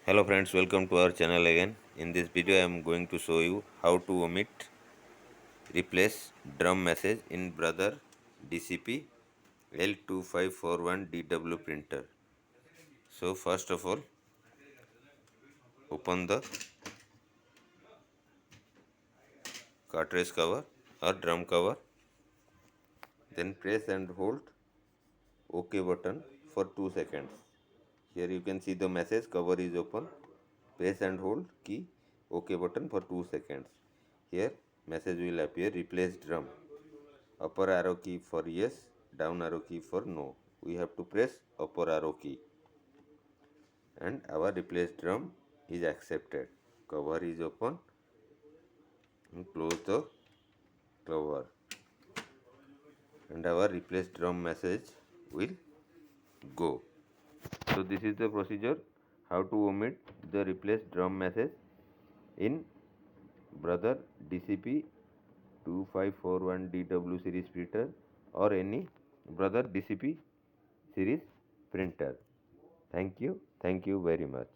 Hello friends, welcome to our channel again. In this video I am going to show you how to omit replace drum message in Brother DCP L2541DW printer. So first of all, open the cartridge cover or drum cover, then press and hold OK button for 2 seconds. Here you can see the message cover is open. Press and hold key OK button for 2 seconds. Here message will appear replace drum. Upper arrow key for yes, down arrow key for no. We have to press upper arrow key and our replace drum is accepted. Cover is open and close the cover and our replace drum message will go. So this is the procedure how to omit the replace drum message in Brother DCP 2541DW series printer or any Brother DCP series printer. Thank you very much.